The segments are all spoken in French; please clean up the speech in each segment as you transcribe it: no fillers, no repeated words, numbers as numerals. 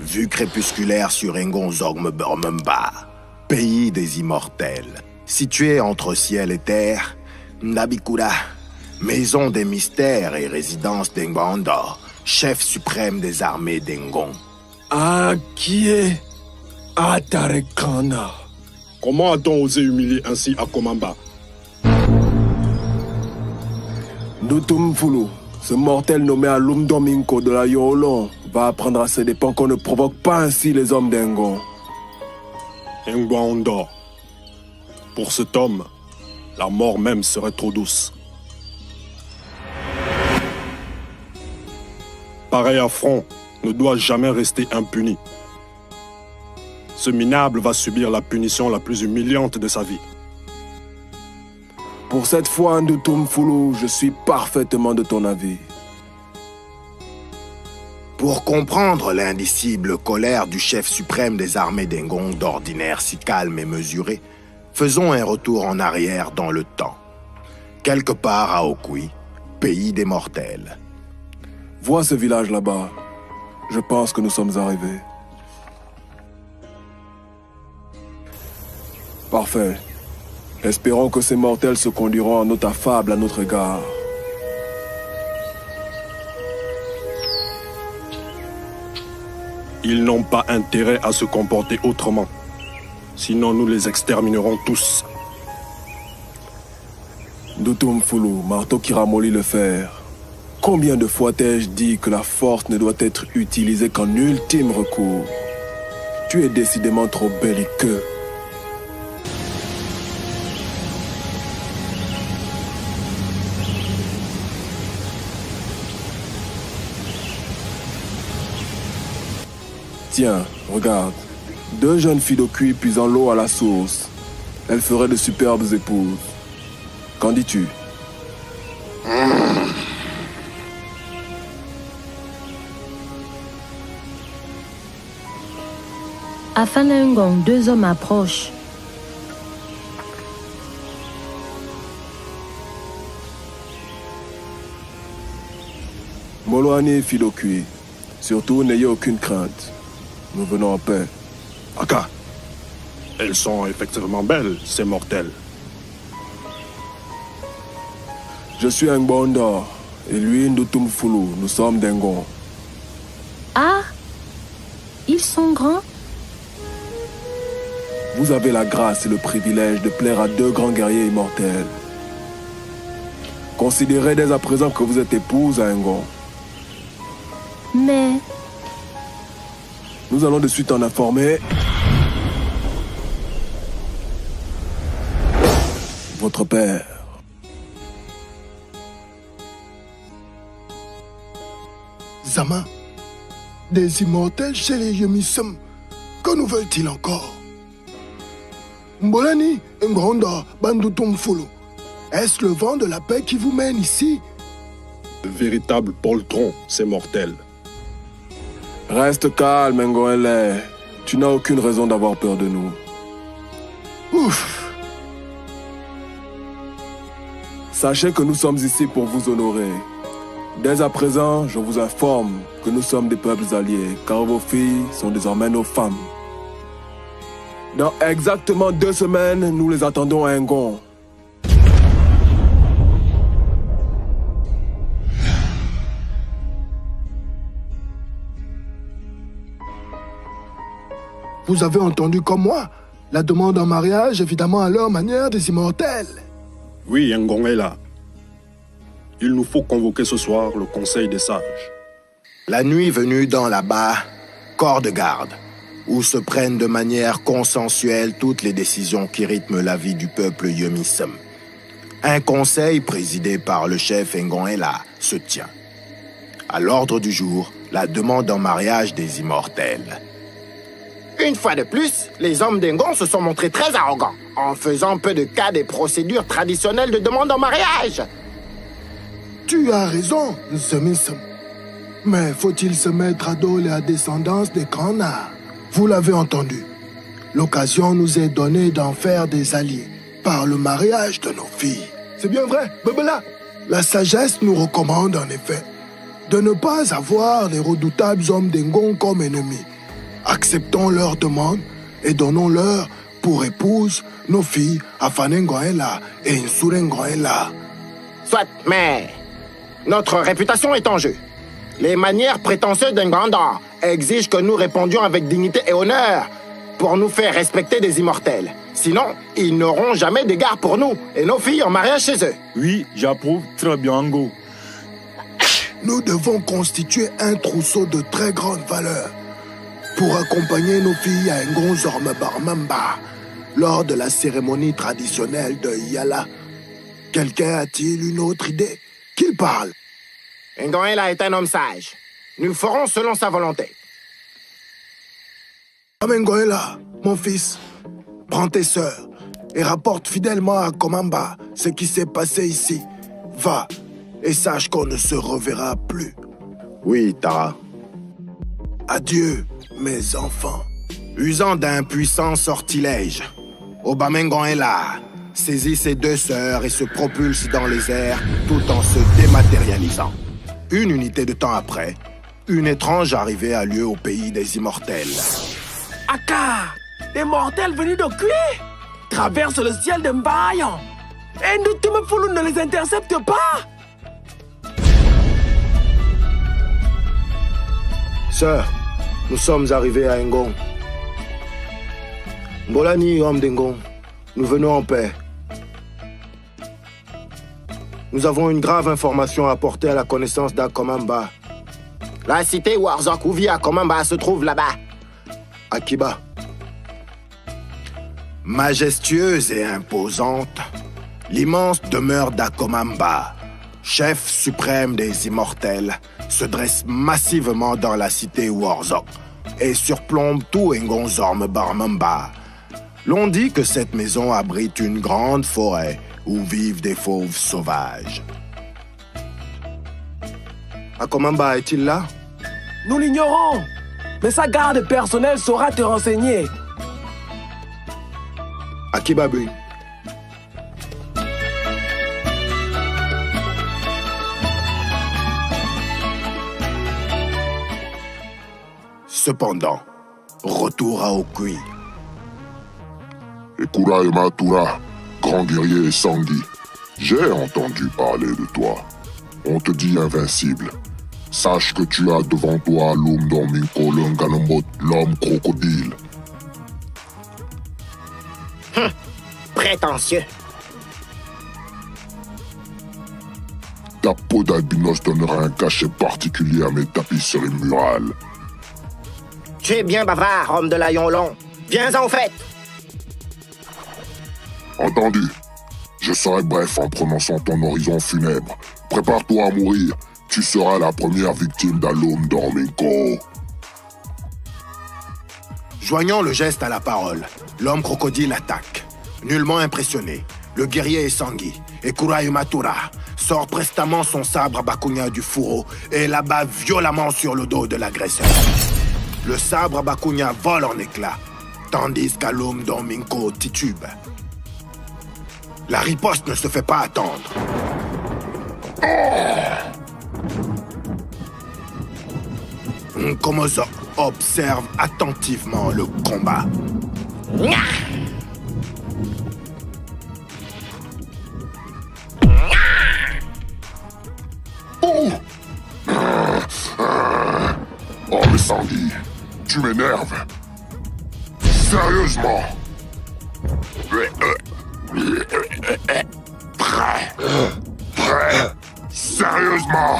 Vue crépusculaire sur Engon Zorgme Burmemba, pays des immortels. Situé entre ciel et terre, Ndabikura, maison des mystères et résidence d'Engbandor, chef suprême des armées d'Engon. Qui est Atarekana? Comment a-t-on osé humilier ainsi Akomamba? Ndutumfulu, ce mortel nommé Alum Domingo de la Yolon, va apprendre à ses dépens qu'on ne provoque pas ainsi les hommes d'Engon. Engbandor. Pour cet homme, la mort même serait trop douce. Pareil affront ne doit jamais rester impuni. Ce minable va subir la punition la plus humiliante de sa vie. Pour cette fois, Ndutumfulu, je suis parfaitement de ton avis. Pour comprendre l'indicible colère du chef suprême des armées d'Engon, d'ordinaire si calme et mesuré, faisons un retour en arrière dans le temps. Quelque part à Okui, pays des mortels. Vois ce village là-bas. Je pense que nous sommes arrivés. Parfait. Espérons que ces mortels se conduiront en note affable à notre égard. Ils n'ont pas intérêt à se comporter autrement. Sinon, nous les exterminerons tous. Ndutumfulu, marteau qui ramollit le fer. Combien de fois t'ai-je dit que la force ne doit être utilisée qu'en ultime recours? Tu es décidément trop belliqueux. Tiens, regarde. 2 jeunes filles d'Okui puisant l'eau à la source. Elles feraient de superbes épouses. Qu'en dis-tu? À Fanengon, 2 hommes approchent. Moloani, fille d'Okui. Surtout, n'ayez aucune crainte. Nous venons en paix. Aka, elles sont effectivement belles, ces mortels. Je suis Engbandor, et lui, Ndutumfulu. Nous sommes d'Engon. Ah, ils sont grands? Vous avez la grâce et le privilège de plaire à 2 grands guerriers immortels. Considérez dès à présent que vous êtes épouse à Engon. Mais... Nous allons de suite en informer votre père. Zama, des immortels chez les Yemissem, que nous veulent-ils encore? Mbolani, Ngonda, Bandutumfulu, est-ce le vent de la paix qui vous mène ici? De véritables poltrons, ces mortels. Reste calme, Ngoele. Tu n'as aucune raison d'avoir peur de nous. Ouf! Sachez que nous sommes ici pour vous honorer. Dès à présent, je vous informe que nous sommes des peuples alliés, car vos filles sont désormais nos femmes. Dans exactement 2 semaines, nous les attendons à Engon. Vous avez entendu comme moi la demande en mariage, évidemment à leur manière des immortels. Oui, Engon est là. Il nous faut convoquer ce soir le conseil des sages. La nuit venue dans la bas, corps de garde, où se prennent de manière consensuelle toutes les décisions qui rythment la vie du peuple Yemissem. Un conseil présidé par le chef Engon est là se tient. À l'ordre du jour, la demande en mariage des immortels. Une fois de plus, les hommes d'Engon se sont montrés très arrogants, en faisant peu de cas des procédures traditionnelles de demande en mariage. Tu as raison, Zemism. Mais faut-il se mettre à dos la descendance des Kana? Vous l'avez entendu. L'occasion nous est donnée d'en faire des alliés par le mariage de nos filles. C'est bien vrai, Bebela. La sagesse nous recommande en effet de ne pas avoir les redoutables hommes d'Engon comme ennemis. Acceptons leur demande et donnons-leur pour épouse nos filles Afanengoela et Nsurengoela. Soit, mais notre réputation est en jeu. Les manières prétentieuses d'un grandeur exigent que nous répondions avec dignité et honneur pour nous faire respecter des immortels. Sinon, ils n'auront jamais d'égard pour nous et nos filles en mariage chez eux. Oui, j'approuve très bien, Ngo. Nous devons constituer un trousseau de très grande valeur pour accompagner nos filles à Ngon Zorme Barmamba lors de la cérémonie traditionnelle de Yala. Quelqu'un a-t-il une autre idée? Qu'il parle. Ngoela est un homme sage. Nous le ferons selon sa volonté. Amengoela, mon fils, prends tes sœurs et rapporte fidèlement à Komamba ce qui s'est passé ici. Va et sache qu'on ne se reverra plus. Oui, Tara. Adieu, mes enfants. Usant d'un puissant sortilège, Obamengoela saisit ses deux sœurs et se propulse dans les airs tout en se dématérialisant. Une unité de temps après, une étrange arrivée a lieu au pays des immortels. Aka, des mortels venus de Kui traversent le ciel de Mbayan. Et nous, Tumefulu, ne les intercepte pas. Sœur, nous sommes arrivés à Ngon. Mbolani, homme d'Ngon, nous venons en paix. Nous avons une grave information à apporter à la connaissance d'Akomamba. La cité où Arzok vit à Komamba se trouve là-bas. Akiba. Majestueuse et imposante, l'immense demeure d'Akomamba, chef suprême des immortels, se dresse massivement dans la cité Warzok et surplombe tout Ngon Zorme Barmamba. L'on dit que cette maison abrite une grande forêt où vivent des fauves sauvages. Akomamba est-il là? Nous l'ignorons. Mais sa garde personnelle saura te renseigner. Akiba Bui. Cependant, retour à Okui. Ekura et Matura, grand guerrier et Sangui, j'ai entendu parler de toi. On te dit invincible. Sache que tu as devant toi l'homme d'Ominko, l'homme crocodile. Prétentieux. Ta peau d'albinos donnera un cachet particulier à mes tapisseries murales. Tu es bien bavard, homme de l'Aïon Long. Viens-en au fait. Entendu. Je serai bref en prononçant ton horizon funèbre. Prépare-toi à mourir. Tu seras la première victime d'Alum Dorminko. Joignant le geste à la parole, l'homme crocodile attaque. Nullement impressionné, le guerrier Sangui et Kurayu Matura sort prestement son sabre Bakunya du fourreau et l'abat violemment sur le dos de l'agresseur. Le sabre Bakunya vole en éclats, tandis qu'Alum Dorminko titube. La riposte ne se fait pas attendre. Nkomozo observe attentivement le combat. Oh mais Sangui, tu m'énerves. Sérieusement. Prêt. Sérieusement.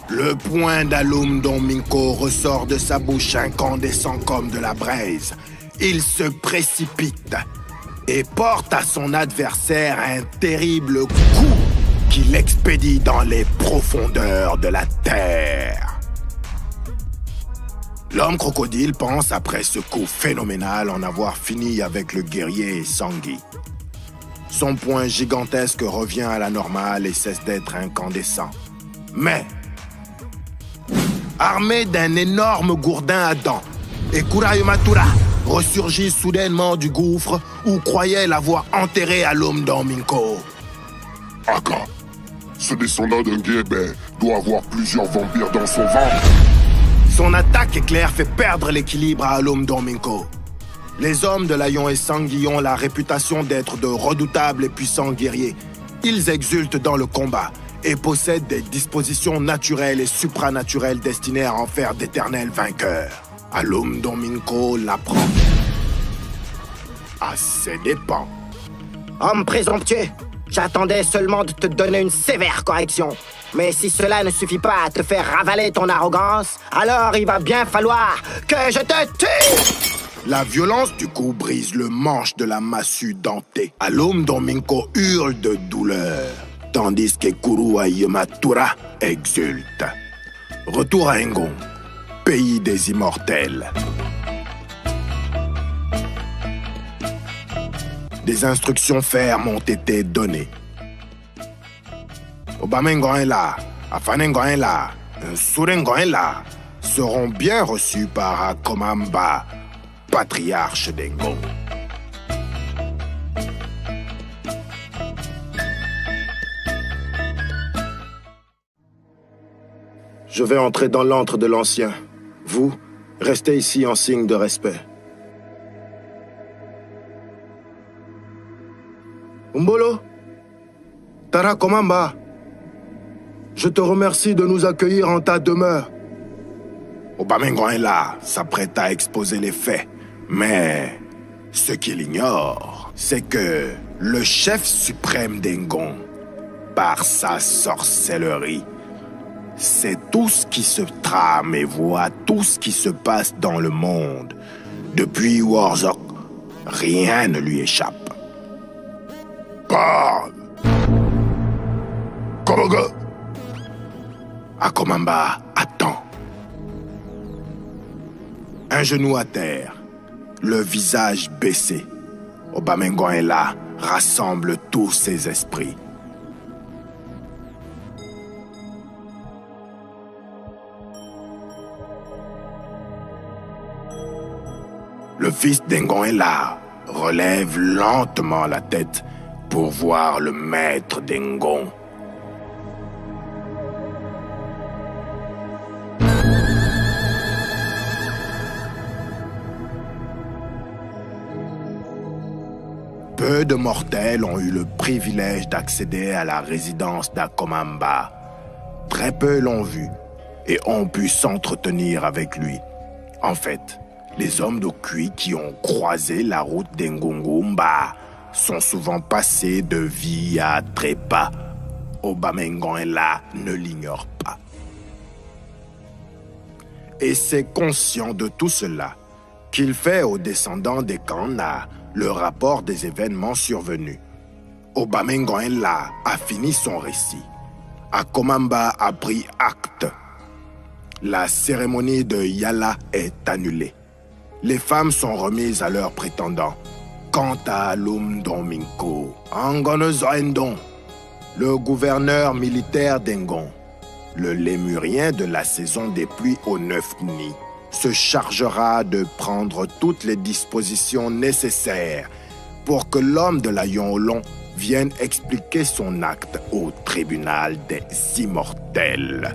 Le poing d'Alum Dorminko ressort de sa bouche incandescent comme de la braise. Il se précipite et porte à son adversaire un terrible coup qui l'expédie dans les profondeurs de la terre. L'homme crocodile pense, après ce coup phénoménal, en avoir fini avec le guerrier Sangui. Son poing gigantesque revient à la normale et cesse d'être incandescent. Mais, armé d'un énorme gourdin à dents, Ekura Yomatura ressurgit soudainement du gouffre où croyait l'avoir enterré à l'homme d'Ominko. Aka, ce descendant d'un guébé doit avoir plusieurs vampires dans son ventre. Son attaque éclair fait perdre l'équilibre à Alum Domingo. Les hommes de Lion et Sangui ont la réputation d'être de redoutables et puissants guerriers. Ils exultent dans le combat et possèdent des dispositions naturelles et supranaturelles destinées à en faire d'éternels vainqueurs. Alum Domingo l'apprend. À ses dépens. Homme présomptueux, j'attendais seulement de te donner une sévère correction. Mais si cela ne suffit pas à te faire ravaler ton arrogance, alors il va bien falloir que je te tue! La violence du coup brise le manche de la massue dentée. Alum Domingo hurle de douleur, tandis que Kurua Yomatura exulte. Retour à Engon, pays des immortels. Des instructions fermes ont été données. Obamengon est là, Afanengon est là, Surengon est là, seront bien reçus par Akomamba, patriarche d'Engon. Je vais entrer dans l'antre de l'ancien. Vous, restez ici en signe de respect. Umbolo, Tara Komamba, je te remercie de nous accueillir en ta demeure. Obamengon est là, s'apprête à exposer les faits. Mais ce qu'il ignore, c'est que le chef suprême d'Engon, par sa sorcellerie, sait tout ce qui se trame et voit tout ce qui se passe dans le monde. Depuis Warzok, rien ne lui échappe. Parle! Kamaga! Akomamba attend. Un genou à terre, le visage baissé. Obamengon est là, rassemble tous ses esprits. Le fils d'Engon est là, relève lentement la tête pour voir le maître d'Engon. Peu de mortels ont eu le privilège d'accéder à la résidence d'Akomamba. Très peu l'ont vu et ont pu s'entretenir avec lui. En fait, les hommes d'Okui qui ont croisé la route d'Engongumba sont souvent passés de vie à trépas. Obamengon est là, ne l'ignore pas. Et c'est conscient de tout cela qu'il fait aux descendants des Kana le rapport des événements survenus. Obamengon est là, a fini son récit. Akomamba a pris acte. La cérémonie de Yala est annulée. Les femmes sont remises à leurs prétendants. Quant à Alum Domingo, Angonozoendon, le gouverneur militaire d'Engon, le lémurien de la saison des pluies aux 9 nids, se chargera de prendre toutes les dispositions nécessaires pour que l'homme de la Yonlon vienne expliquer son acte au tribunal des immortels.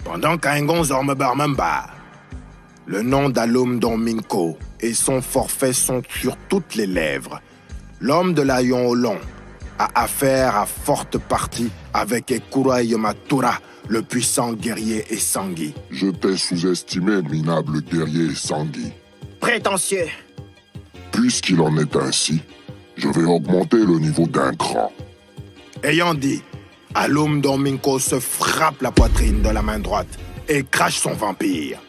Pendant qu'Engon Zormebarmamba, le nom d'Alum Domingo et son forfait sont sur toutes les lèvres. L'homme de la Yonlon a affaire à forte partie avec Ekura Yomatura, le puissant guerrier et Sangui. Je t'ai sous-estimé, minable guerrier Sangui. Prétentieux. Puisqu'il en est ainsi, je vais augmenter le niveau d'un cran. Ayant dit, Alum Domingo se frappe la poitrine de la main droite et crache son vampire.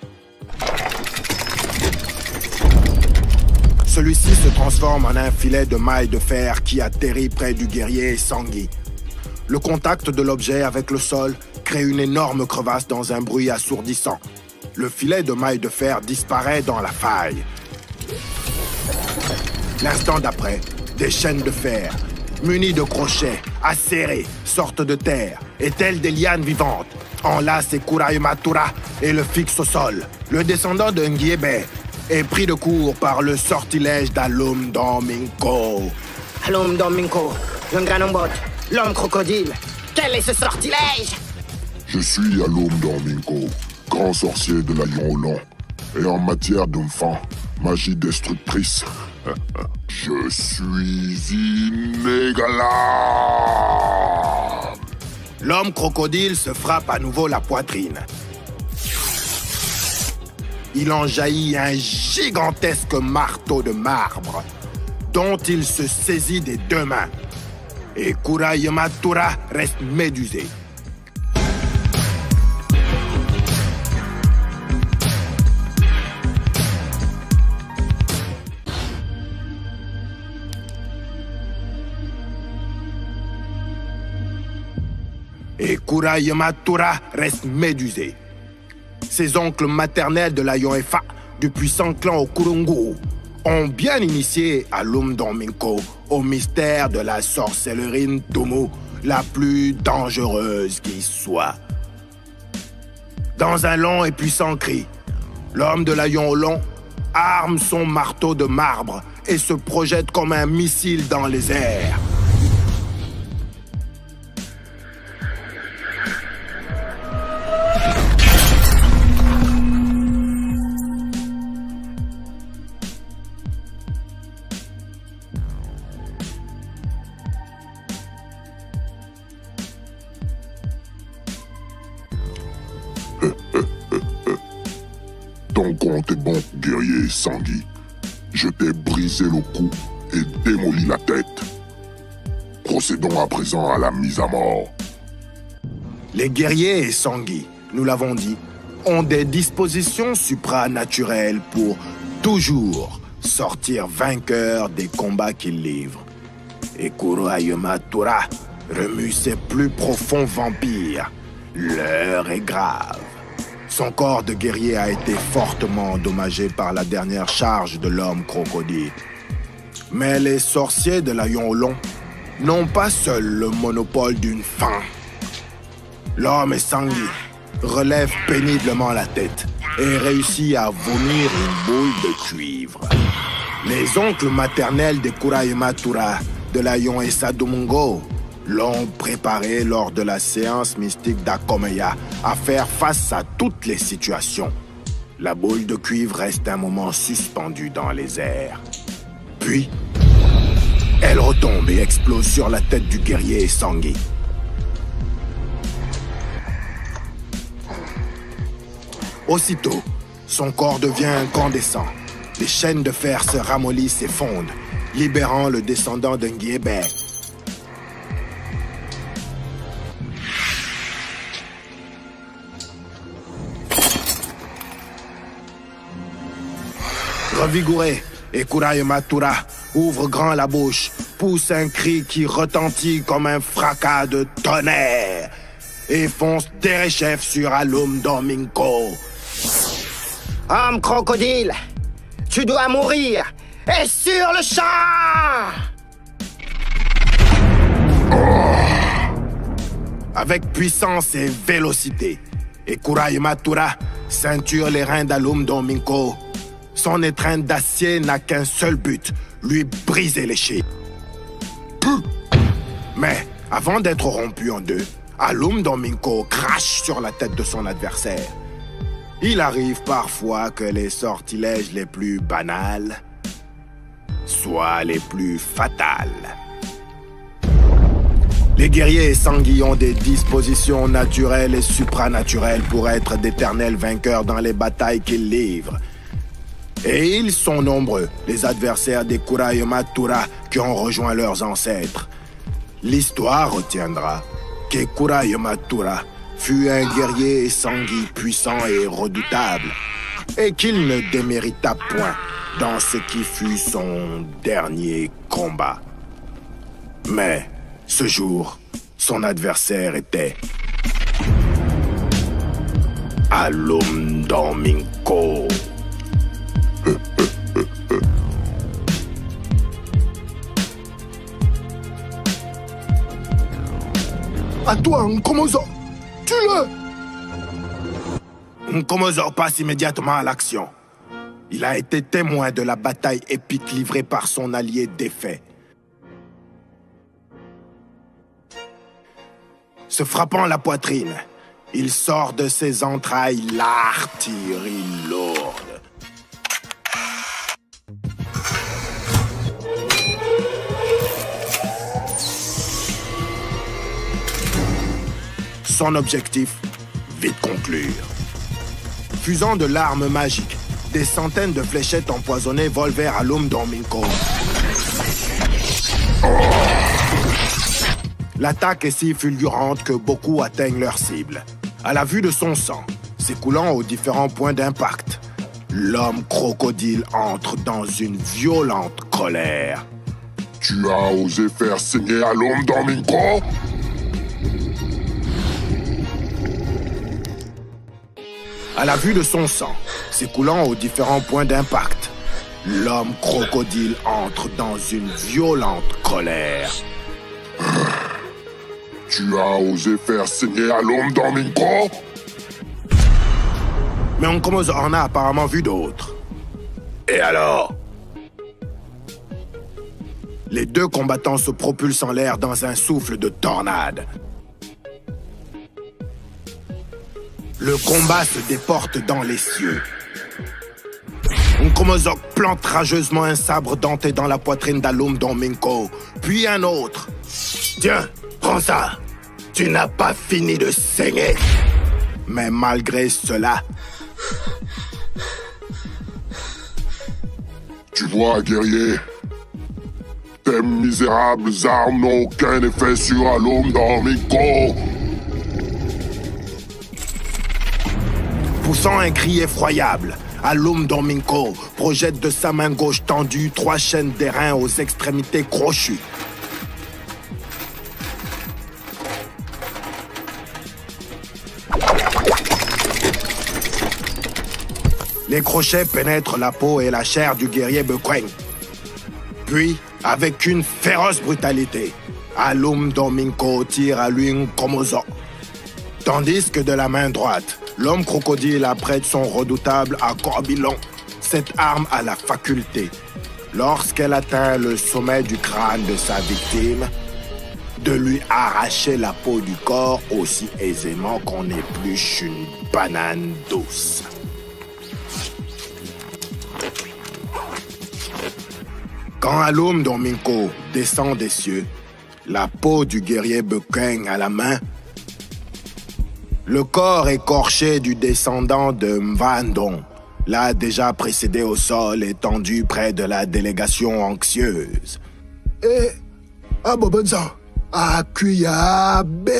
Celui-ci se transforme en un filet de mailles de fer qui atterrit près du guerrier Sangui. Le contact de l'objet avec le sol crée une énorme crevasse dans un bruit assourdissant. le filet de maille de fer disparaît dans la faille. L'instant d'après, des chaînes de fer, munies de crochets, acérées, sortent de terre et telles des lianes vivantes, enlacent Kurayama Tura et le fixent au sol. Le descendant de Ngiebe est pris de court par le sortilège d'Alum Domingo. Alum Domingo, Nganombot, l'homme crocodile. Quel est ce sortilège? Je suis Alum Domingo, grand sorcier de la Yonlon. Et en matière d'enfant, magie destructrice, je suis inégalable. L'homme crocodile se frappe à nouveau la poitrine. Il en jaillit un gigantesque marteau de marbre, dont il se saisit des deux mains. Et Kurayama Tura reste médusé. Et Kurayama Tura reste médusé. Ses oncles maternels de la Yoefa, du puissant clan Okurungu, ont bien initié Alum Domingo au mystère de la sorcellerie Tumu, la plus dangereuse qui soit. Dans un long et puissant cri, l'homme de la Yonlon arme son marteau de marbre et se projette comme un missile dans les airs. Ton compte est bon, guerrier Sangui. Je t'ai brisé le cou et démoli la tête. Procédons à présent à la mise à mort. Les guerriers et Sangui, nous l'avons dit, ont des dispositions supranaturelles pour toujours sortir vainqueurs des combats qu'ils livrent. Et Kurayama Tura remue ses plus profonds vampires. L'heure est grave. Son corps de guerrier a été fortement endommagé par la dernière charge de l'homme crocodile. Mais les sorciers de la Yonlon n'ont pas seuls le monopole d'une fin. L'homme Sangui relève péniblement la tête et réussit à vomir une boule de cuivre. Les oncles maternels de Kurayama Tura de la Yoesa Domingo l'ont préparé lors de la séance mystique d'Akomeya à faire face à toutes les situations. La boule de cuivre reste un moment suspendue dans les airs. Puis, elle retombe et explose sur la tête du guerrier Sangui. Aussitôt, son corps devient incandescent. Les chaînes de fer se ramollissent et fondent, libérant le descendant de Ngiebe. Revigoré, et Kurayama Tura ouvre grand la bouche, pousse un cri qui retentit comme un fracas de tonnerre et fonce derechef sur Alum Domingo. Homme crocodile, tu dois mourir, et sur le champ! Avec puissance et vélocité, et Kurayama Tura ceinture les reins d'Alum Domingo. Son étreinte d'acier n'a qu'un seul but, lui briser les chevilles. Mais avant d'être rompu en deux, Alum Domingo crache sur la tête de son adversaire. Il arrive parfois que les sortilèges les plus banals soient les plus fatals. Les guerriers Sangui ont des dispositions naturelles et supranaturelles pour être d'éternels vainqueurs dans les batailles qu'ils livrent. Et ils sont nombreux, les adversaires des Kurayama Tura qui ont rejoint leurs ancêtres. L'histoire retiendra que Kurayama Tura fut un guerrier Sangui puissant et redoutable, et qu'il ne démérita point dans ce qui fut son dernier combat. Mais, ce jour, son adversaire était Alum Domingo. À toi, Nkomozo. Tue-le. Nkomozo passe immédiatement à l'action. Il a été témoin de la bataille épique livrée par son allié défait. Se frappant la poitrine, il sort de ses entrailles l'artillerie lourde. Son objectif, vite conclure. Fusant de l'arme magique, des centaines de fléchettes empoisonnées volent vers Alum Domingo. L'attaque est si fulgurante que beaucoup atteignent leur cible. À la vue de son sang, s'écoulant aux différents points d'impact, l'homme crocodile entre dans une violente colère. Tu as osé faire saigner Alum Domingo? À la vue de son sang, s'écoulant aux différents points d'impact, l'homme crocodile entre dans une violente colère. Tu as osé faire saigner Alum Domingo? Mais Nkomozo en a apparemment vu d'autres. Et alors? Les deux combattants se propulsent en l'air dans un souffle de tornade. Le combat se déporte dans les cieux. Nkomozo plante rageusement un sabre denté dans la poitrine d'Alum Domingo, puis un autre. Tiens, prends ça. Tu n'as pas fini de saigner. Mais malgré cela... Tu vois, guerrier, tes misérables armes n'ont aucun effet sur Alum Domingo. Poussant un cri effroyable, Alum Domingo projette de sa main gauche tendue 3 chaînes d'airain aux extrémités crochues. Les crochets pénètrent la peau et la chair du guerrier Bekweng. Puis, avec une féroce brutalité, Alum Domingo tire à lui Nkomozo. Tandis que de la main droite, l'homme crocodile apprête son redoutable accorbilon. Cette arme a la faculté, lorsqu'elle atteint le sommet du crâne de sa victime, de lui arracher la peau du corps aussi aisément qu'on épluche une banane douce. Quand Alum Domingo descend des cieux, la peau du guerrier Bekweng à la main, le corps écorché du descendant de Mvandong l'a déjà précédé au sol étendu près de la délégation anxieuse. Et Abobonza, Akuyabe.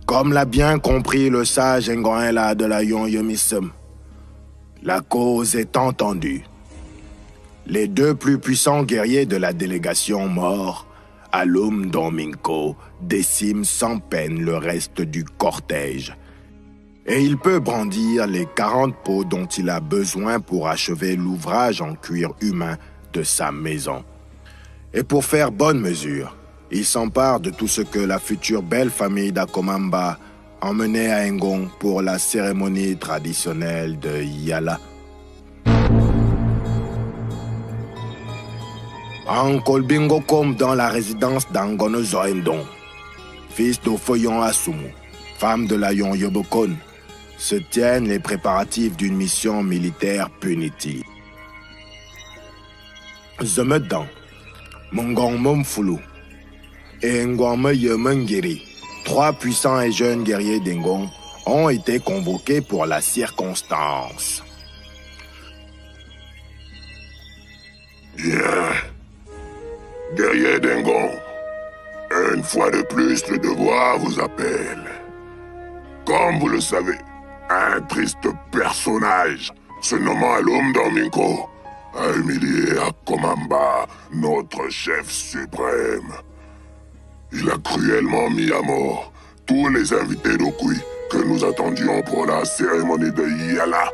Comme l'a bien compris le sage Ngoenla de la Yon-Yomisem, la cause est entendue. Les deux plus puissants guerriers de la délégation morts, Alum Domingo décime sans peine le reste du cortège. Et il peut brandir les 40 pots dont il a besoin pour achever l'ouvrage en cuir humain de sa maison. Et pour faire bonne mesure, il s'empare de tout ce que la future belle famille d'Akomamba emmenait à Ngong pour la cérémonie traditionnelle de Yala. En Kolbingokom, dans la résidence d'Angono Zoendong, fils d'Ofoyon Asumu, femme de la Yon Yobokon, se tiennent les préparatifs d'une mission militaire punitive. Zemedang, Mongong Momfulu et Ngwame Yemengiri, 3 puissants et jeunes guerriers d'Ngong, ont été convoqués pour la circonstance. Bien. Guerrier d'Ngong, une fois de plus, le devoir vous appelle. Comme vous le savez, un triste personnage, se nommant Alum Domingo, a humilié Akomamba, notre chef suprême. Il a cruellement mis à mort tous les invités d'Okui que nous attendions pour la cérémonie de Yala.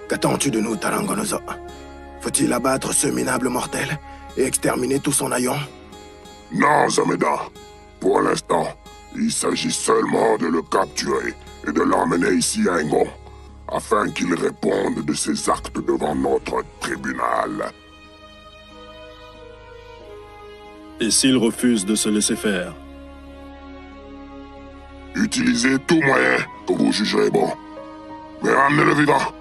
Qu'attends-tu de nous, Tarangonozo? Faut-il abattre ce minable mortel et exterminer tout son haillon? Non, Zameda. Pour l'instant, il s'agit seulement de le capturer et de l'emmener ici à Engon, afin qu'il réponde de ses actes devant notre tribunal. Et s'il refuse de se laisser faire? Utilisez tout moyen que vous jugerez bon. Mais ramenez-le vivant.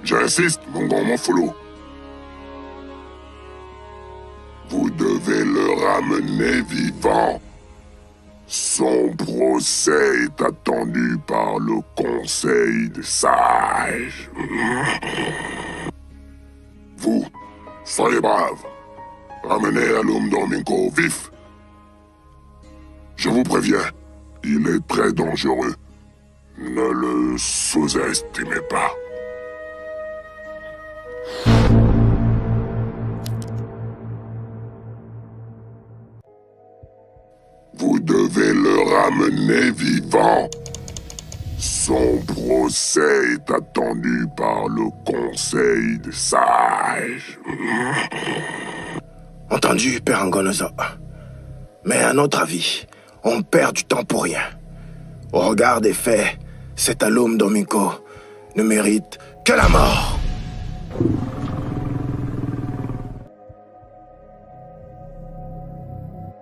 J'insiste, mon grand Monfolo. Vous devez le ramener vivant. Son procès est attendu par le Conseil des Sages. Vous, soyez braves. Ramenez Alum Domingo vif. Je vous préviens, il est très dangereux. Ne le sous-estimez pas. Vous devez le ramener vivant. Son procès est attendu par le Conseil des Sages. Entendu, Père Angonozo. Mais à notre avis, on perd du temps pour rien. Au regard des faits, cet Alum Domingo ne mérite que la mort.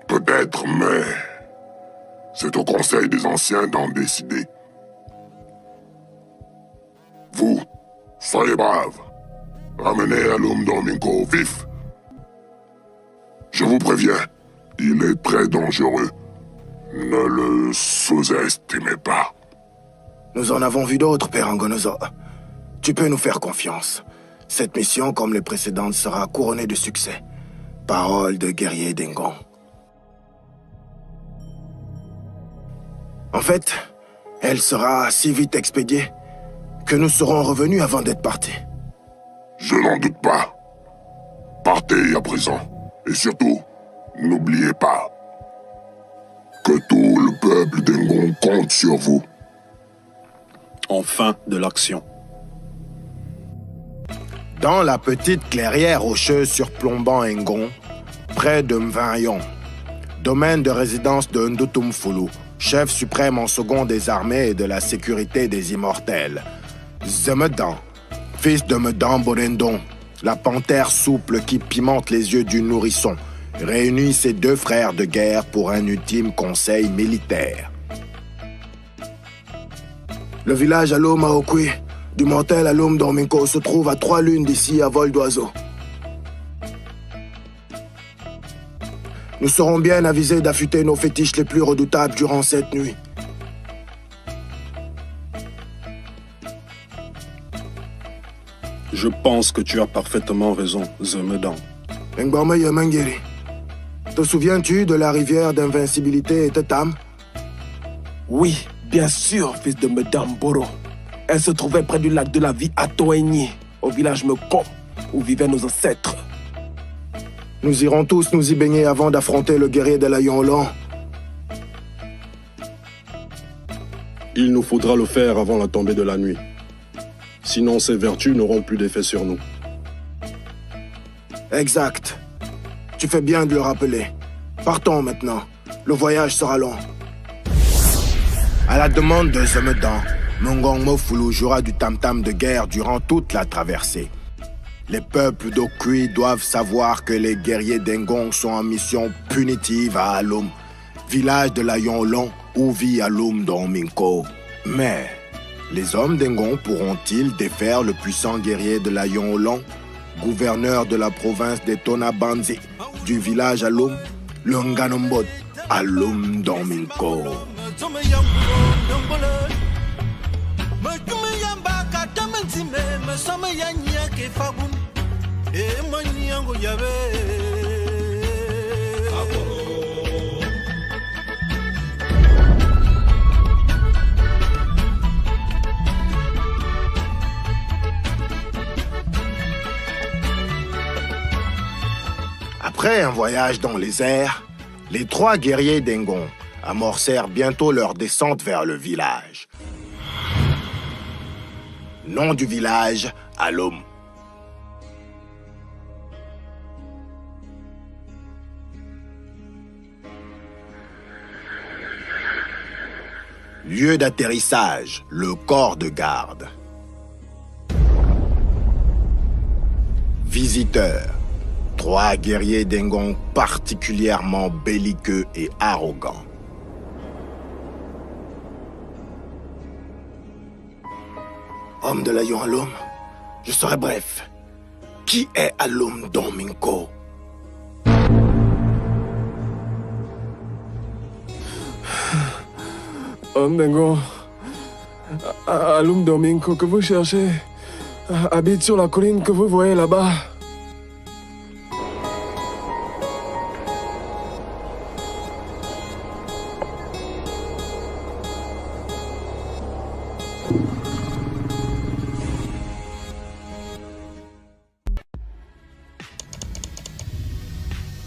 Peut-être, mais c'est au Conseil des Anciens d'en décider. Vous, soyez braves. Ramenez Alum Domingo vif. Je vous préviens, il est très dangereux. Ne le sous-estimez pas. Nous en avons vu d'autres, Père Angonozo. Tu peux nous faire confiance. Cette mission, comme les précédentes, sera couronnée de succès. Parole de guerrier d'Engon. En fait, elle sera si vite expédiée que nous serons revenus avant d'être partis. Je n'en doute pas. Partez à présent. Et surtout, n'oubliez pas que tout le peuple d'Engon compte sur vous. Enfin, de l'action. Dans la petite clairière rocheuse surplombant Engon, près de Mvinyon, domaine de résidence de Ndotumfulu, chef suprême en second des armées et de la sécurité des immortels, Zemedan, fils de Medan Borendon, la panthère souple qui pimente les yeux du nourrisson, réunit ses deux frères de guerre pour un ultime conseil militaire. Le village Alum Aokui, du mortel Alum Domingo, se trouve à 3 lunes d'ici à vol d'oiseau. Nous serons bien avisés d'affûter nos fétiches les plus redoutables durant cette nuit. Je pense que tu as parfaitement raison, Zemedan. Ngome Yemengiri, te souviens-tu de la rivière d'invincibilité Etetam? Oui, bien sûr, fils de Madame Boro. Elle se trouvait près du lac de la vie à Toegny, au village Meko, où vivaient nos ancêtres. Nous irons tous nous y baigner avant d'affronter le guerrier de la Yonlan. Il nous faudra le faire avant la tombée de la nuit. Sinon, ces vertus n'auront plus d'effet sur nous. Exact. Tu fais bien de le rappeler. Partons maintenant. Le voyage sera long. À la demande de Zemedan, Mongong Mofulu jouera du tam-tam de guerre durant toute la traversée. Les peuples d'Okui doivent savoir que les guerriers d'Engon sont en mission punitive à Alum, village de la Yonlon où vit Alum Domingo. Mais les hommes d'Engon pourront-ils défaire le puissant guerrier de la Yonlon, gouverneur de la province des Tonabanzi, du village Alum, le Nganombot, Alum Domingo? Après un voyage dans les airs, les 3 guerriers d'Engon amorcèrent bientôt leur descente vers le village. nom du village, Alum. Lieu d'atterrissage, le corps de garde. Visiteurs, 3 guerriers d'Engon particulièrement belliqueux et arrogants. Homme de l'Ayon Alum, je serai bref. Qui est Alum Domingo? Homme d'Engon, Alum Domingo que vous cherchez, habite sur la colline que vous voyez là-bas.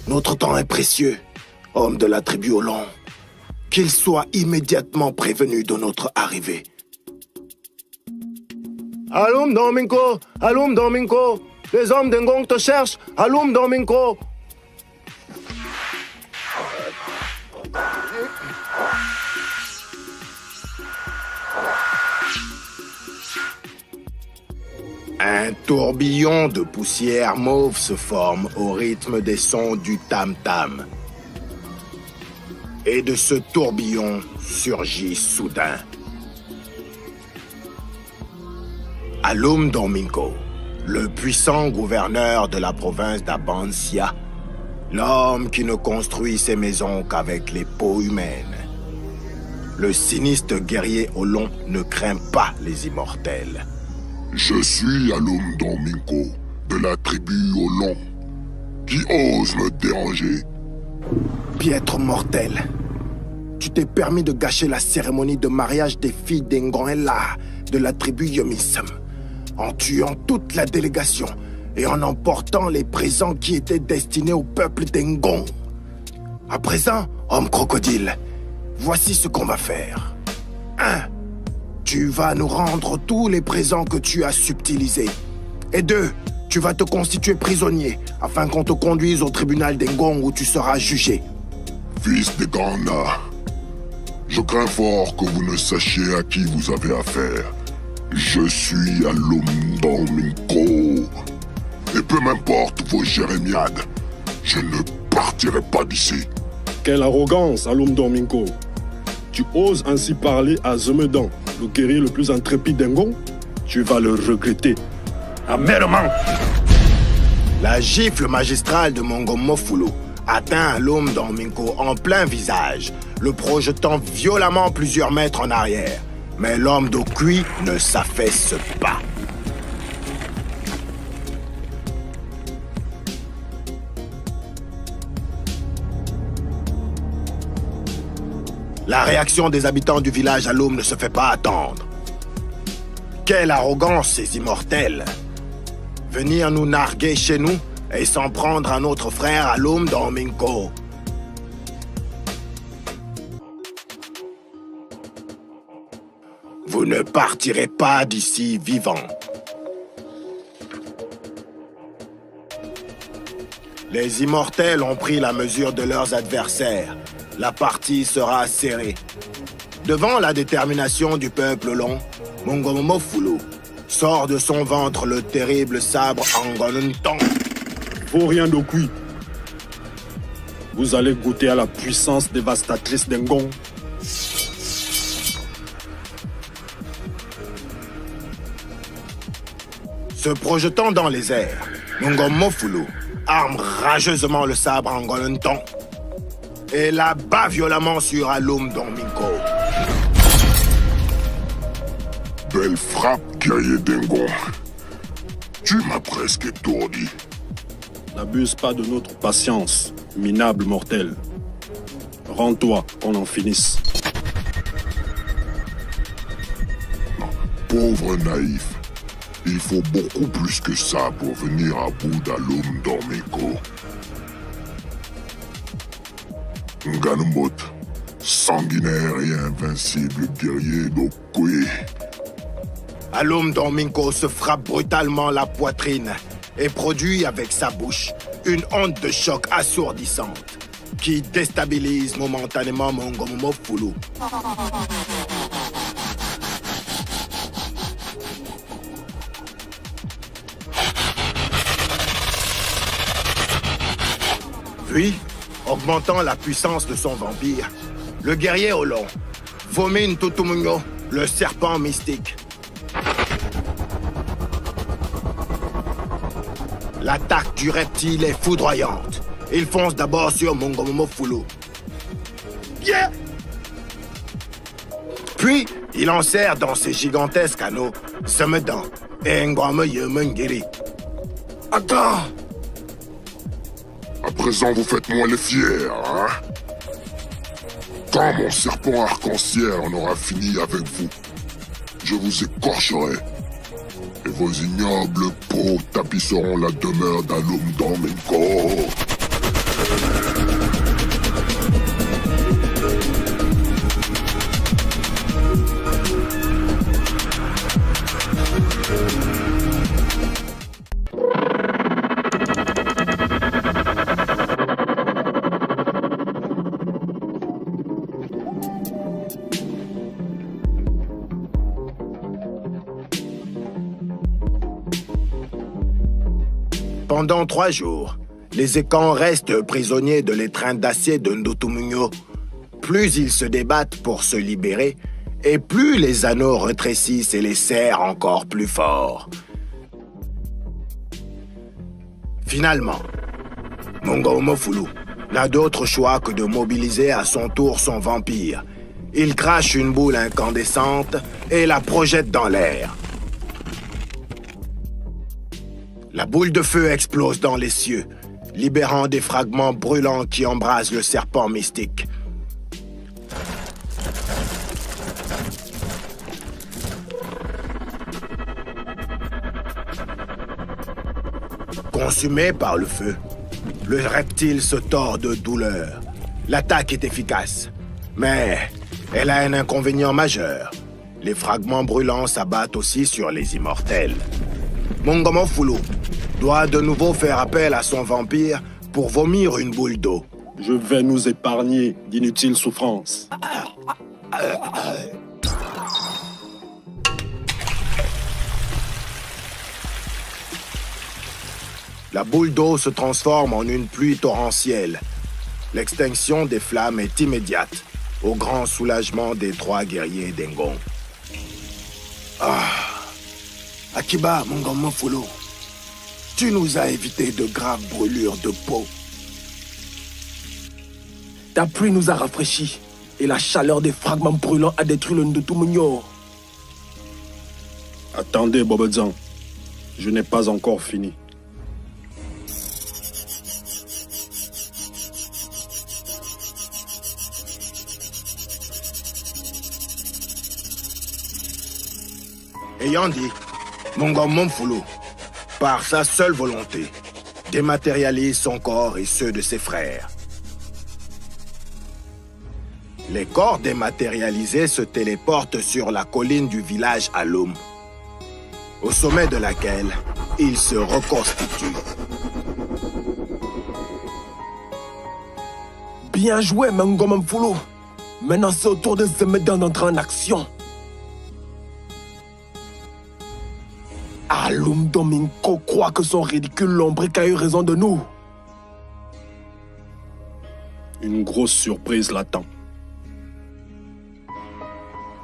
Notre temps est précieux, homme de la tribu Olon. Qu'il soit immédiatement prévenu de notre arrivée. Alum Domingo! Alum Domingo! Les hommes d'Engon te cherchent! Alum Domingo! Un tourbillon de poussière mauve se forme au rythme des sons du tam-tam. Et de ce tourbillon surgit soudain Alum Domingo, le puissant gouverneur de la province d'Abancia, l'homme qui ne construit ses maisons qu'avec les peaux humaines. Le sinistre guerrier Olon ne craint pas les immortels. Je suis Alum Domingo, de la tribu Olon. Qui ose me déranger? Piètre mortel, tu t'es permis de gâcher la cérémonie de mariage des filles d'Engonella de la tribu Yomism, en tuant toute la délégation et en emportant les présents qui étaient destinés au peuple d'Engon. À présent, homme crocodile, voici ce qu'on va faire. 1. Tu vas nous rendre tous les présents que tu as subtilisés. Et 2. Tu vas te constituer prisonnier afin qu'on te conduise au tribunal d'Engon où tu seras jugé. Fils de Gana, je crains fort que vous ne sachiez à qui vous avez affaire. Je suis Alum Domingo. Et peu m'importe vos jérémiades, je ne partirai pas d'ici. Quelle arrogance, Alum Domingo. Tu oses ainsi parler à Zemedan, le guerrier le plus intrépide d'Engon? Tu vas le regretter. Amèrement. La gifle magistrale de Mongomofulu atteint Alum Domingo en plein visage, le projetant violemment plusieurs mètres en arrière. Mais l'homme d'eau cuit ne s'affaisse pas. La réaction des habitants du village Alum ne se fait pas attendre. Quelle arrogance, ces immortels! Venir nous narguer chez nous et s'en prendre à notre frère Alum Domingo. Vous ne partirez pas d'ici vivant. Les immortels ont pris la mesure de leurs adversaires. La partie sera serrée. Devant la détermination du peuple long, Mongomofulu sort de son ventre le terrible sabre Angonunton. Faut rien d'Okui. Vous allez goûter à la puissance dévastatrice d'Engon. Se projetant dans les airs, Mongomofulu arme rageusement le sabre Angonunton et la bat violemment sur Alum Domingo. Belle frappe, guerrier d'Engon. Tu m'as presque étourdi. N'abuse pas de notre patience, minable mortel. Rends-toi, qu'on en finisse. Pauvre naïf. Il faut beaucoup plus que ça pour venir à bout d'Alum Domingo. Nganumot, sanguinaire et invincible guerrier d'Okui. Alum Domingo se frappe brutalement la poitrine et produit avec sa bouche une onde de choc assourdissante qui déstabilise momentanément Mongo Fulu. Puis, augmentant la puissance de son vampire, le guerrier au long vomit Tutumungo, le serpent mystique. L'attaque du reptile est foudroyante. Il fonce d'abord sur Mongo Fulu. Yeah! Puis, il enserre dans ses gigantesques anneaux Semedan et Ngwame Yemengiri. Attends! À présent, vous faites moins les fiers, hein? Quand mon serpent arc-en-ciel en aura fini avec vous, je vous écorcherai. Et vos ignobles peaux tapisseront la demeure d'Alum Domingo. Pendant 3 jours, les Ekans restent prisonniers de l'étreinte d'acier de Ndotumunyo. Plus ils se débattent pour se libérer, et plus les anneaux rétrécissent et les serrent encore plus fort. Finalement, Mongo Fulu n'a d'autre choix que de mobiliser à son tour son vampire. Il crache une boule incandescente et la projette dans l'air. La boule de feu explose dans les cieux, libérant des fragments brûlants qui embrasent le serpent mystique. Consumé par le feu, le reptile se tord de douleur. L'attaque est efficace, mais elle a un inconvénient majeur. Les fragments brûlants s'abattent aussi sur les immortels. Mongo Fulu doit de nouveau faire appel à son vampire pour vomir une boule d'eau. Je vais nous épargner d'inutiles souffrances. La boule d'eau se transforme en une pluie torrentielle. L'extinction des flammes est immédiate, au grand soulagement des 3 guerriers d'Engon. Akiba, Mongo Fulu, tu nous as évité de graves brûlures de peau. Ta pluie nous a rafraîchis et la chaleur des fragments brûlants a détruit le Ndotumunyo. Attendez, Bobozan. Je n'ai pas encore fini. Ayant dit, Mongo Fulu, par sa seule volonté, dématérialise son corps et ceux de ses frères. Les corps dématérialisés se téléportent sur la colline du village Alum, au sommet de laquelle ils se reconstituent. Bien joué, Mongo Fulu. Maintenant, c'est au tour de Semedan d'entrer en action. Alum Domingo croit que son ridicule lombric a eu raison de nous. Une grosse surprise l'attend.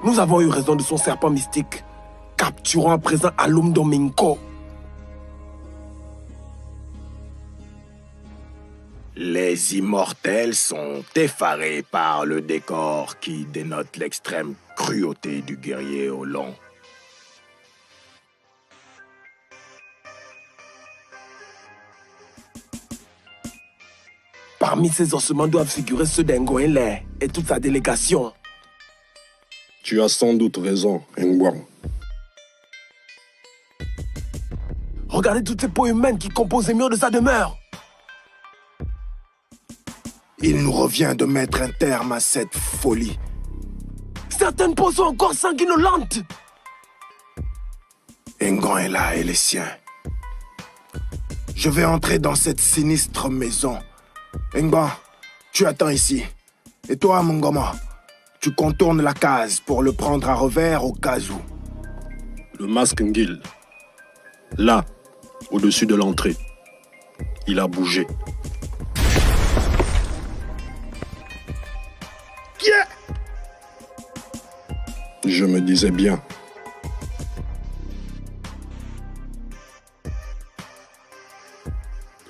Nous avons eu raison de son serpent mystique. Capturons à présent Alum Domingo. Les immortels sont effarés par le décor qui dénote l'extrême cruauté du guerrier au long. Parmi ces ossements doivent figurer ceux d'Engoenle et toute sa délégation. Tu as sans doute raison, Ngwang. Regardez toutes ces peaux humaines qui composent les murs de sa demeure. Il nous revient de mettre un terme à cette folie. Certaines peaux sont encore sanguinolentes. Engon est là et les siens. Je vais entrer dans cette sinistre maison. Engon, tu attends ici. Et toi, Mongoma, tu contournes la case pour le prendre à revers au cas où. Le masque Ngil, là, au-dessus de l'entrée, il a bougé. Yeah! Je me disais bien.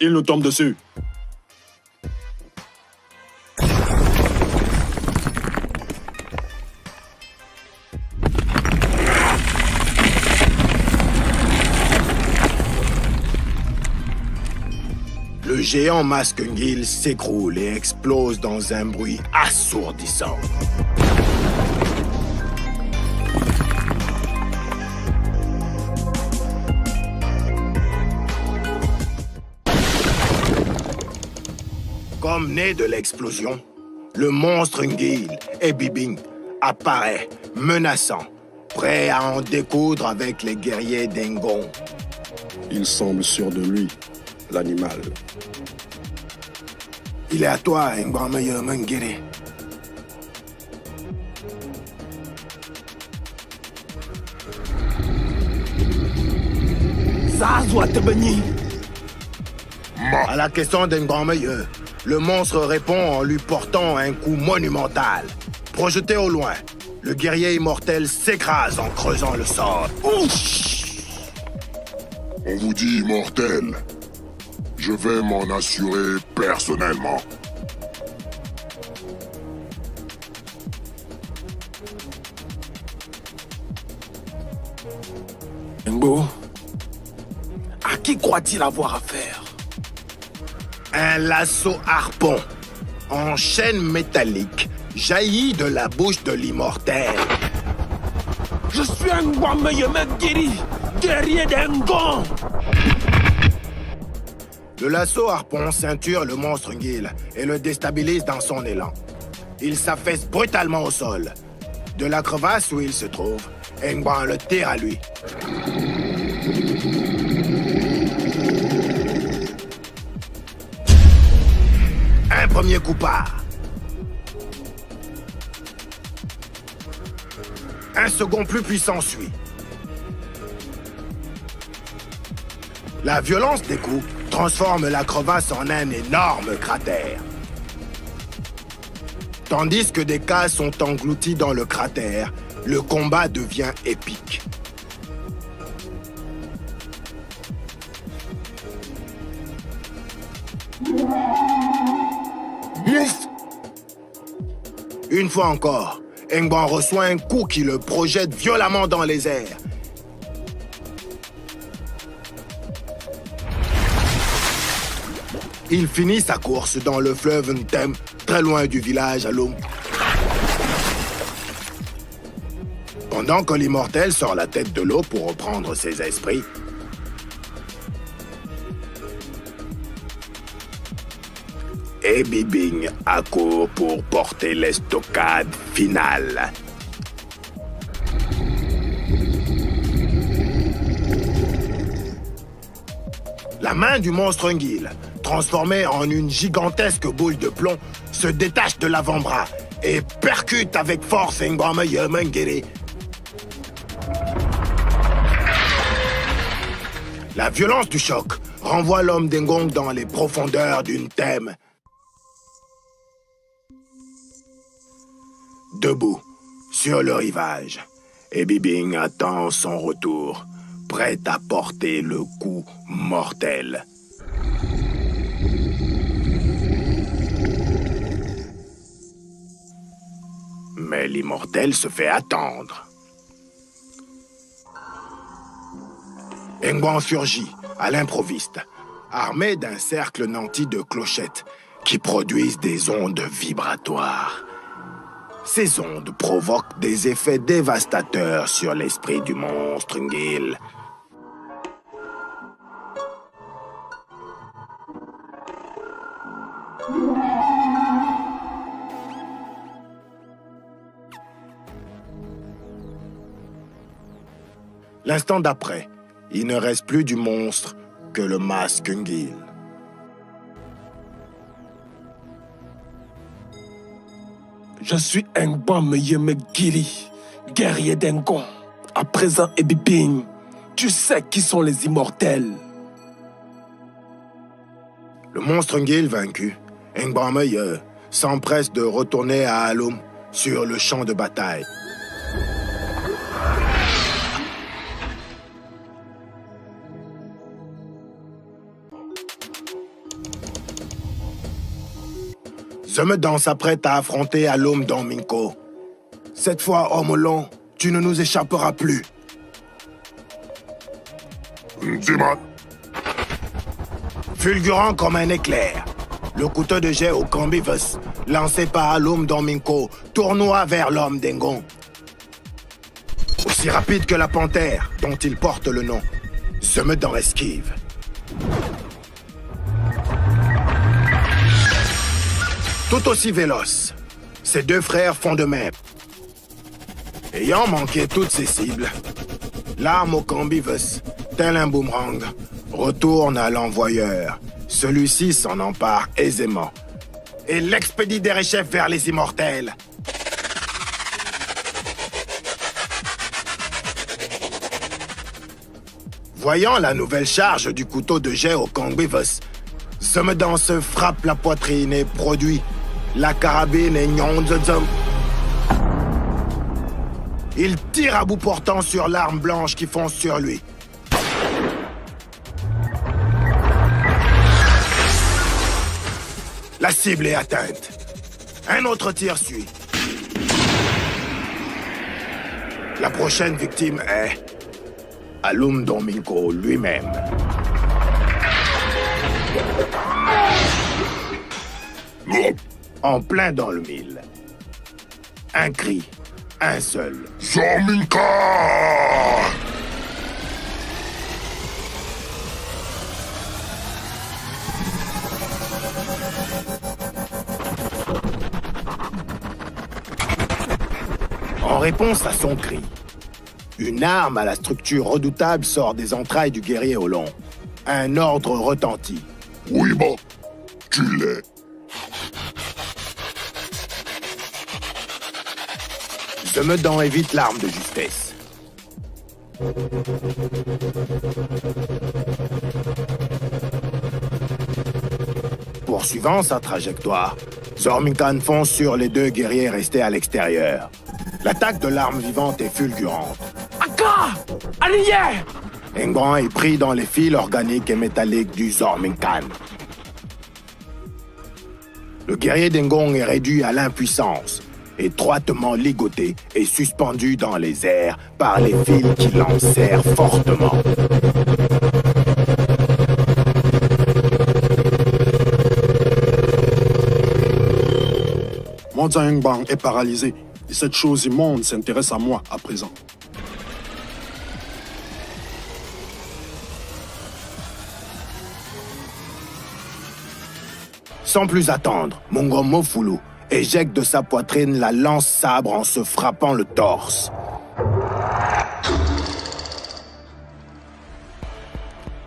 Il nous tombe dessus. Le géant masque Ngil s'écroule et explose dans un bruit assourdissant. Comme né de l'explosion, le monstre Ngil et Bibing apparaît, menaçant, prêt à en découdre avec les guerriers d'Engon. Il semble sûr de lui, l'animal. Il est à toi, Ngwameye Mengiri. À la question d'Ngwameye, le monstre répond en lui portant un coup monumental. Projeté au loin, le guerrier immortel s'écrase en creusant le sol. Ouf! On vous dit immortel. Je vais m'en assurer personnellement. Ngo, à qui croit-il avoir affaire? Un lasso harpon en chaîne métallique jaillit de la bouche de l'immortel. Je suis un Ngwameye Mengiri, guerrier d'Engon. Le lasso harpon ceinture le monstre Ngil et le déstabilise dans son élan. Il s'affaisse brutalement au sol. De la crevasse où il se trouve, Ngwan le tire à lui. Un premier coup part. Un second plus puissant suit. La violence des coups transforme la crevasse en un énorme cratère. Tandis que des cases sont englouties dans le cratère, le combat devient épique. Ouf! Une fois encore, Ngwan reçoit un coup qui le projette violemment dans les airs. Il finit sa course dans le fleuve Ntem, très loin du village Alum. Pendant que l'immortel sort la tête de l'eau pour reprendre ses esprits, et Bibing accourt pour porter l'estocade finale. La main du monstre Ngil, transformée en une gigantesque boule de plomb, se détache de l'avant-bras et percute avec force Ngwameye Mengiri. La violence du choc renvoie l'homme d'Engong dans les profondeurs d'une thème. Debout, sur le rivage, et Bibing attend son retour, prêt à porter le coup mortel. Mais l'immortel se fait attendre. Ngwan surgit, à l'improviste, armé d'un cercle nanti de clochettes qui produisent des ondes vibratoires. Ces ondes provoquent des effets dévastateurs sur l'esprit du monstre Ngil. L'instant d'après, il ne reste plus du monstre que le masque Ngil. Je suis Ngbam Yemegiri, guerrier d'Engon. À présent, Ebibing, tu sais qui sont les immortels. Le monstre Ngil vaincu, Ngbam s'empresse de retourner à Alum sur le champ de bataille. Zemedan s'apprête à affronter Alum Domingo. Cette fois, Omolon, tu ne nous échapperas plus. Dis-moi. Fulgurant comme un éclair, le couteau de jet au Cambivus, lancé par Alum Domingo, tournoie vers l'homme d'Engon. Aussi rapide que la panthère dont il porte le nom, Zemedan esquive. Tout aussi véloce, ces deux frères font de même. Ayant manqué toutes ses cibles, l'arme au Cambivus, tel un boomerang, retourne à l'envoyeur. Celui-ci s'en empare aisément et l'expédie derechef vers les immortels. Voyant la nouvelle charge du couteau de jet au Cambivus, Zemedan se frappe la poitrine et produit la carabine et Nyondzum. Il tire à bout portant sur l'arme blanche qui fonce sur lui. La cible est atteinte. Un autre tir suit. La prochaine victime est Alum Domingo lui-même. En plein dans le mille. Un cri, un seul. Zorminka! En réponse à son cri, une arme à la structure redoutable sort des entrailles du guerrier au long. Un ordre retentit. Oui, bon, tu l'es. Zemedan évite l'arme de justesse. Poursuivant sa trajectoire, Zorminkan fonce sur les deux guerriers restés à l'extérieur. L'attaque de l'arme vivante est fulgurante. Aka! Aliyé! Engon est pris dans les fils organiques et métalliques du Zorminkan. Le guerrier d'Engon est réduit à l'impuissance, étroitement ligoté et suspendu dans les airs par les fils qui l'enserrent fortement. Monza Ngbang est paralysé et cette chose immonde s'intéresse à moi à présent. Sans plus attendre, Mongom Mofulu éjecte de sa poitrine la lance-sabre en se frappant le torse.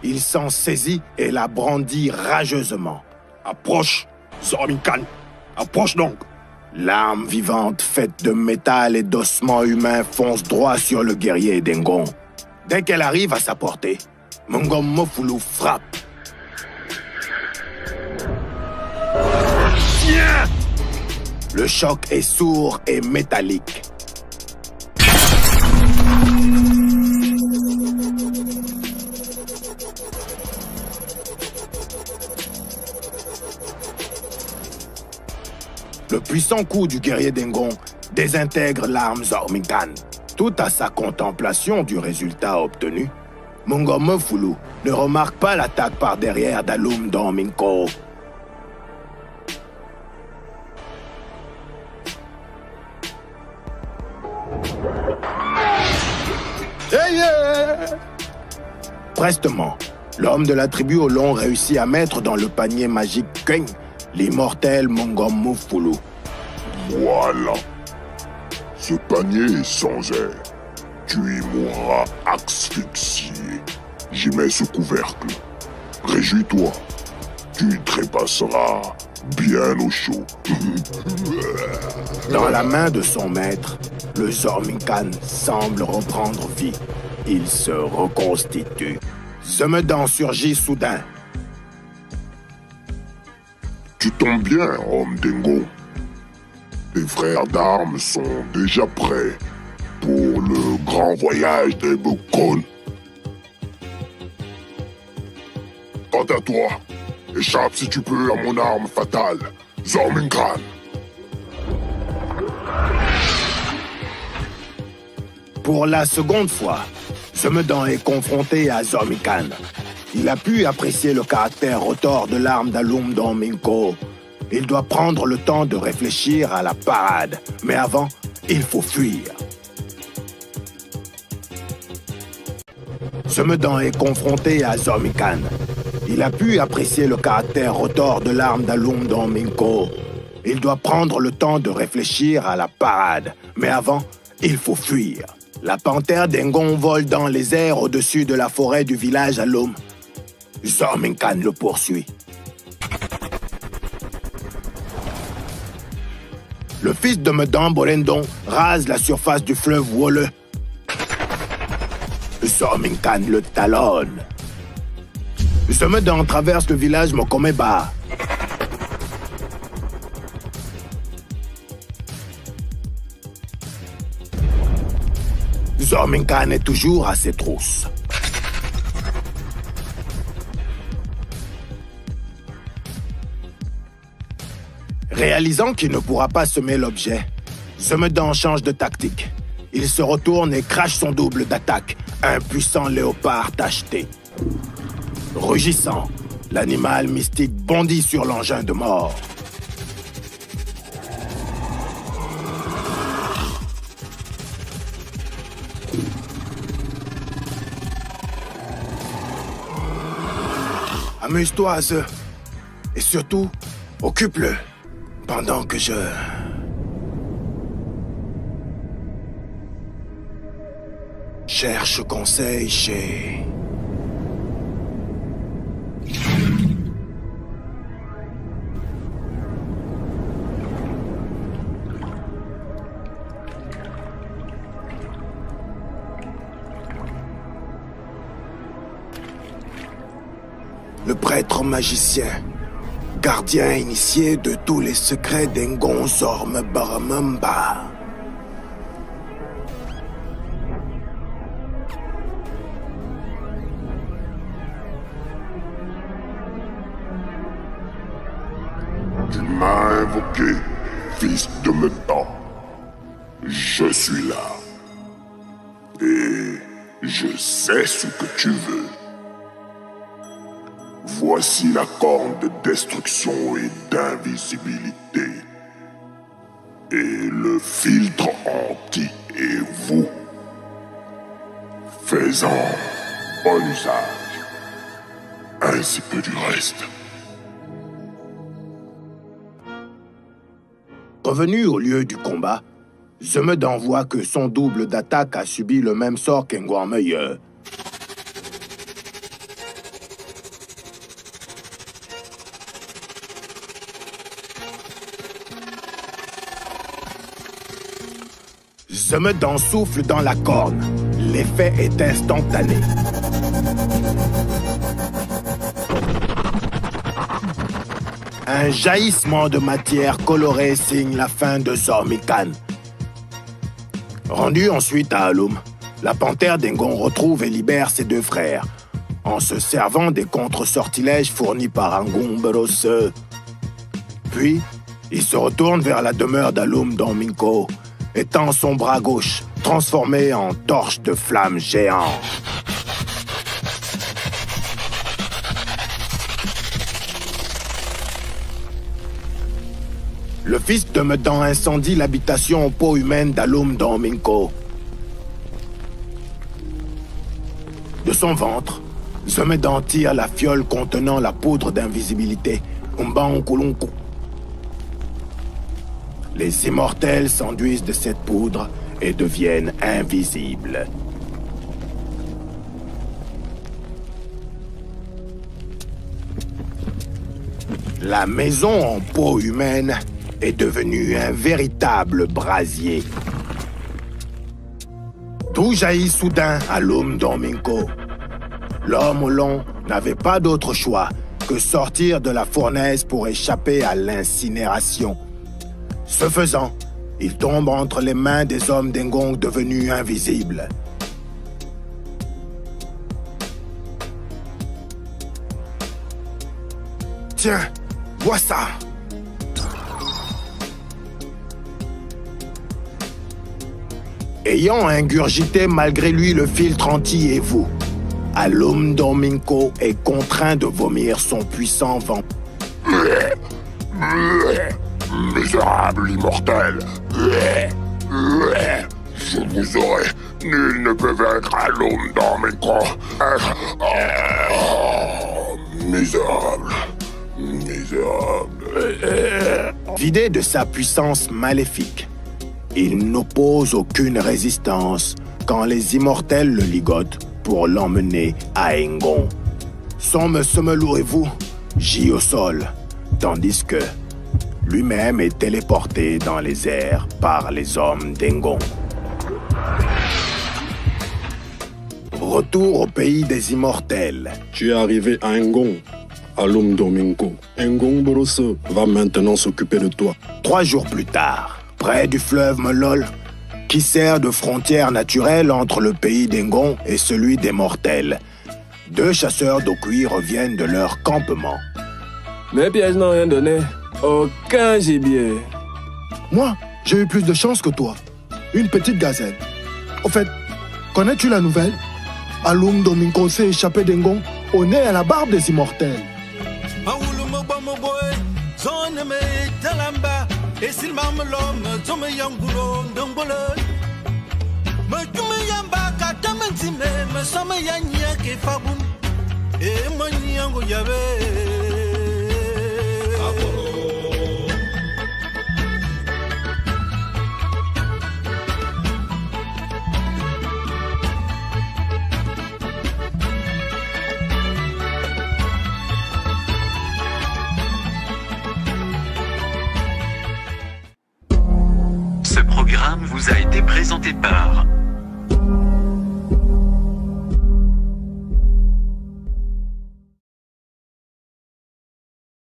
Il s'en saisit et la brandit rageusement. Approche, Zorminkan. Approche donc. L'arme vivante faite de métal et d'ossements humains fonce droit sur le guerrier d'Engon. Dès qu'elle arrive à sa portée, Mongom Mofulu frappe. Tiens! Le choc est sourd et métallique. Le puissant coup du guerrier d'Engon désintègre l'arme Zorminkan. Tout à sa contemplation du résultat obtenu, Mongom Mofulu ne remarque pas l'attaque par derrière d'Alum Domingo. Prestement, l'homme de la tribu au long réussit à mettre dans le panier magique Keng l'immortel Mongom Mofulu. Voilà. Ce panier est sans air. Tu y mourras asphyxié. j'y mets ce couvercle. Réjouis-toi, tu trépasseras bien au chaud. Dans la main de son maître, le Zormincan semble reprendre vie. Il se reconstitue. Zemedan surgit soudain. Tu tombes bien, homme Dengo. Tes frères d'armes sont déjà prêts pour le grand voyage des Bukon. Quant à toi, échappe si tu peux à mon arme fatale, Zormincan. Pour la seconde fois, Zemedan est confronté à Zormincan. Il a pu apprécier le caractère retors de l'arme d'Alum Dorminko. Il doit prendre le temps de réfléchir à la parade. Mais avant, il faut fuir. Zemedan est confronté à Zormincan. Il a pu apprécier le caractère retors de l'arme d'Alum Dorminko. Il doit prendre le temps de réfléchir à la parade. Mais avant, il faut fuir. La panthère d'Engon vole dans les airs au-dessus de la forêt du village Alum. Zormincan le poursuit. Le fils de Medan Borendon rase la surface du fleuve Wole. Zormincan le talonne. Zemedan traverse le village Mokomeba. Zormincan est toujours à ses trousses. Réalisant qu'il ne pourra pas semer l'objet, Zemedan change de tactique. Il se retourne et crache son double d'attaque, un puissant léopard tacheté. Rugissant, l'animal mystique bondit sur l'engin de mort. Amuse-toi, Ze. Et surtout, occupe-le. Pendant que je... cherche conseil chez... le prêtre magicien, gardien initié de tous les secrets d'Engon Zorm Baramamba. Tu m'as invoqué, fils de Medan. Je suis là. Et je sais ce que tu veux. Voici la corne de destruction et d'invisibilité. Et le filtre anti et vous. Fais-en bon usage. Ainsi que du reste. Revenu au lieu du combat, Zemedan voit que son double d'attaque a subi le même sort qu'Engouarmeuilleux. Zemedan souffle dans la corne. L'effet est instantané. Un jaillissement de matière colorée signe la fin de Zormincan. Rendu ensuite à Alum, la panthère d'Engon retrouve et libère ses deux frères, en se servant des contre-sortilèges fournis par Angumberose. Puis, il se retourne vers la demeure d'Alum Dorminko, étend son bras gauche, transformé en torche de flamme géante. Le fils de Medan incendie l'habitation aux peaux humaines d'Alum Dorminko. De son ventre, Zemedan tire la fiole contenant la poudre d'invisibilité, Umbankulunku. Les immortels s'enduisent de cette poudre et deviennent invisibles. La maison en peau humaine est devenue un véritable brasier. Tout jaillit soudain à l'Umdominco. L'homme au long n'avait pas d'autre choix que sortir de la fournaise pour échapper à l'incinération. Ce faisant, il tombe entre les mains des hommes d'Engong devenus invisibles. Tiens, vois ça! Ayant ingurgité malgré lui le filtre anti-Evu, Alumdominco est contraint de vomir son puissant vent. Misérable immortel! Je vous aurai. Nul ne peut vaincre Alumdominco. Misérable. Vidé de sa puissance maléfique, il n'oppose aucune résistance quand les immortels le ligotent pour l'emmener à Engon. Son Mesemelou gît au sol, tandis que lui-même est téléporté dans les airs par les hommes d'Engon. Retour au pays des immortels. Tu es arrivé à Engon, Alumdominco. Engon Boros va maintenant s'occuper de toi. 3 jours plus tard, près du fleuve Melol, qui sert de frontière naturelle entre le pays d'Engon et celui des mortels, 2 chasseurs d'Okui reviennent de leur campement. Mes pièges n'ont rien donné. Aucun gibier. Moi, j'ai eu plus de chance que toi. Une petite gazelle. Au fait, connais-tu la nouvelle? Alumdominco s'est échappé d'Engon au nez et à la barbe des immortels. Ce programme vous a été présenté par